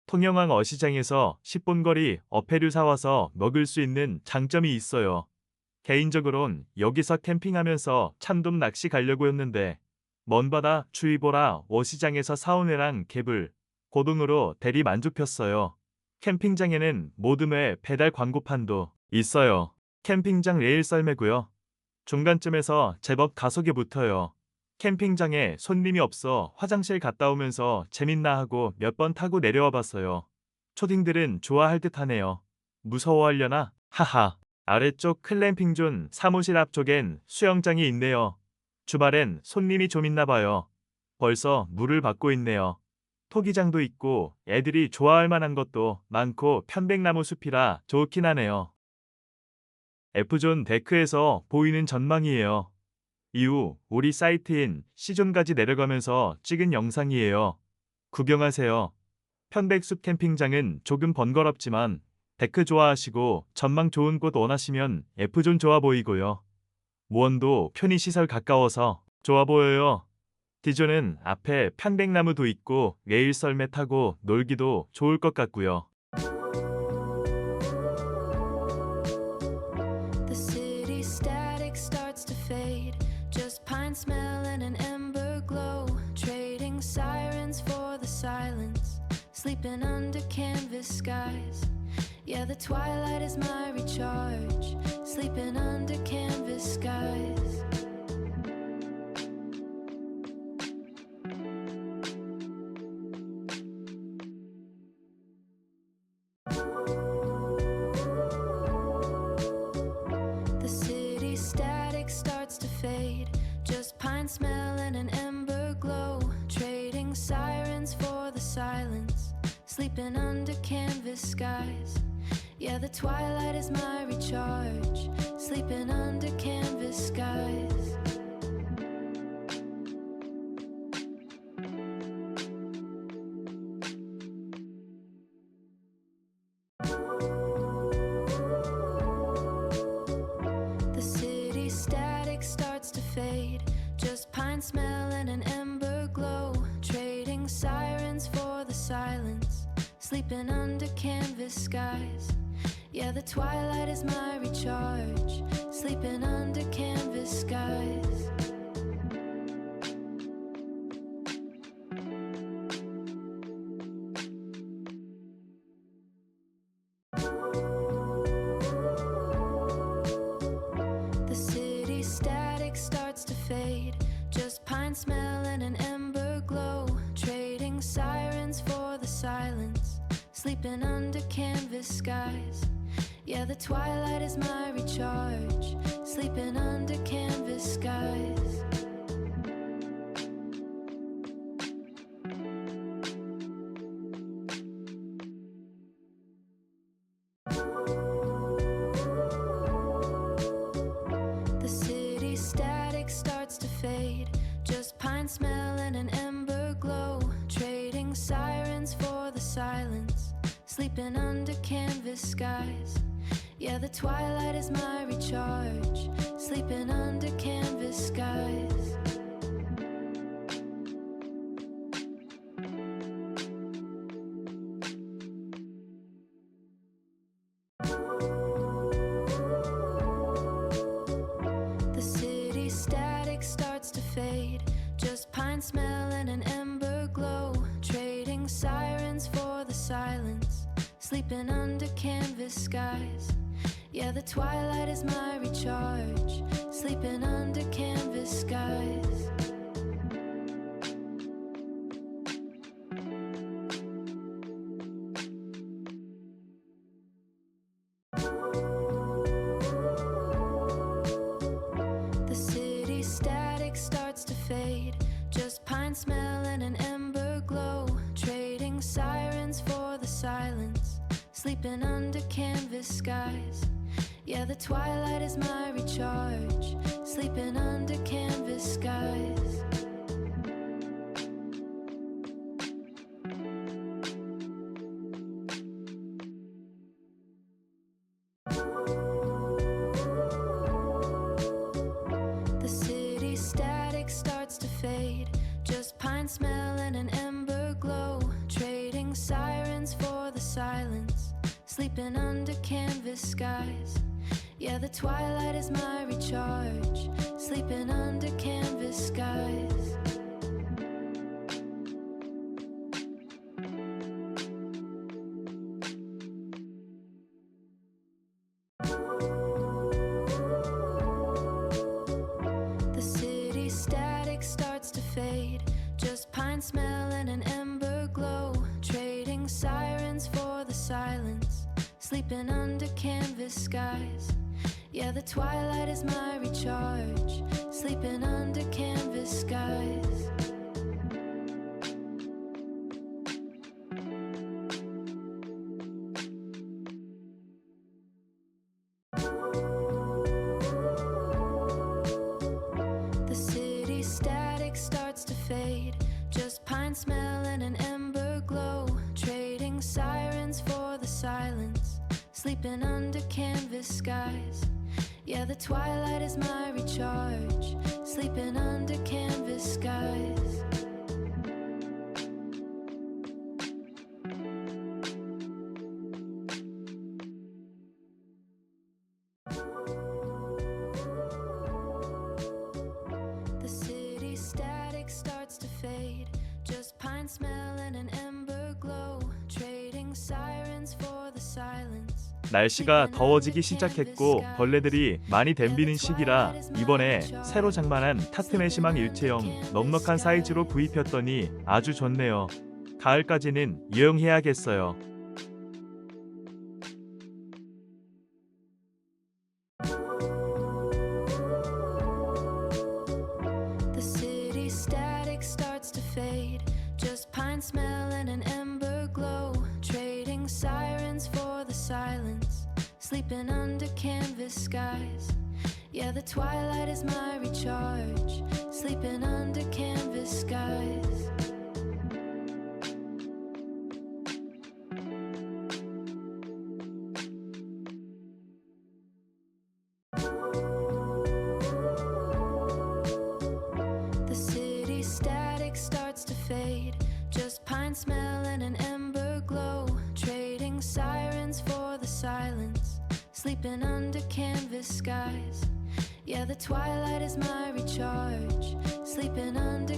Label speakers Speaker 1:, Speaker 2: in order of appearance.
Speaker 1: 통영항 어시장에서 10분 거리 어패류 사와서 먹을 수 있는 장점이 있어요. 개인적으론 여기서 캠핑하면서 참돔 낚시 가려고 했는데 먼 바다 추위보라 어시장에서 사온 회랑 개불, 고등으로 대리 만족했어요. 캠핑장에는 모듬회 배달 광고판도 있어요. 캠핑장 레일 썰매고요. 중간쯤에서 제법 가속이 붙어요. 캠핑장에 손님이 없어 화장실 갔다 오면서 재밌나 하고 몇 번 타고 내려와 봤어요. 초딩들은 좋아할 듯 하네요. 무서워하려나? 하하. 아래쪽 클램핑존 사무실 앞쪽엔 수영장이 있네요. 주말엔 손님이 좀 있나 봐요. 벌써 물을 받고 있네요. 토기장도 있고 애들이 좋아할 만한 것도 많고 편백나무 숲이라 좋긴 하네요. F존 데크에서 보이는 전망이에요. 이후 우리 사이트인 C존까지 내려가면서 찍은 영상이에요. 구경하세요. 편백숲 캠핑장은 조금 번거롭지만 데크 좋아하시고 전망 좋은 곳 원하시면 F존 좋아 보이고요. 무언도 편의시설 가까워서 좋아 보여요. D존은 앞에 편백나무도 있고 레일 썰매 타고 놀기도 좋을 것 같고요.
Speaker 2: Smell and an ember glow, trading sirens for the silence, sleeping under canvas skies. Yeah, the twilight is my recharge, sleeping under canvas skies. The city static starts to fade, just pine smell and an ember glow, trading sirens for the silence, sleeping under canvas skies. Yeah, the twilight is my recharge, sleeping under canvas skies. The city static starts to fade, just pine smell and an ember glow, trading sirens for the silence, sleeping under canvas skies. Yeah, the twilight is my recharge, sleeping under canvas skies. The city static starts to fade, just pine smell and an ember glow, trading sirens for the silence, sleeping under canvas skies. Yeah, the twilight is my recharge, sleeping under canvas skies. The city static starts to fade, just pine smell and an ember glow, trading sirens for the silence, sleeping under canvas skies. Yeah, the twilight is my recharge, sleeping under canvas skies. The city static starts to fade, just pine smell and an ember glow, trading sirens for the silence, sleeping under canvas skies. Yeah, the twilight is my recharge, sleeping under canvas skies. The city static starts to fade, just pine smell and an ember glow, trading sirens for the silence, sleeping under canvas skies. Yeah, the twilight is my recharge, sleeping under canvas skies. The city static starts to fade, just pine smell and an ember glow, trading sirens for sleeping under canvas skies. Yeah, the twilight is my recharge, sleeping under canvas skies. The city static starts to fade, just pine smell and an ember glow, trading sirens for the silence, sleeping under canvas skies. Yeah, the twilight is my recharge, sleeping under canvas skies. The city static starts to fade, just pine smell and an ember glow, trading sirens for the silence, sleeping under canvas skies. Yeah, the twilight is my recharge, sleeping under canvas skies. The city static starts to fade, just pine smell and an ember glow, trading sirens for the silence.
Speaker 1: 날씨가 더워지기 시작했고 벌레들이 많이 덤비는 시기라 이번에 새로 장만한 타트네시망 일체형 넉넉한 사이즈로 구입했더니 아주 좋네요. 가을까지는 이용해야겠어요.
Speaker 2: The city static starts to fade, just pine smell and an ember glow, trading sirens for the silence, sleeping under canvas skies. Yeah, the twilight is my recharge, sleeping under canvas skies. The city static starts to fade, just pine smell and an ember glow, trading sirens for the silence, sleeping under canvas skies. Yeah, the twilight is my recharge, sleeping under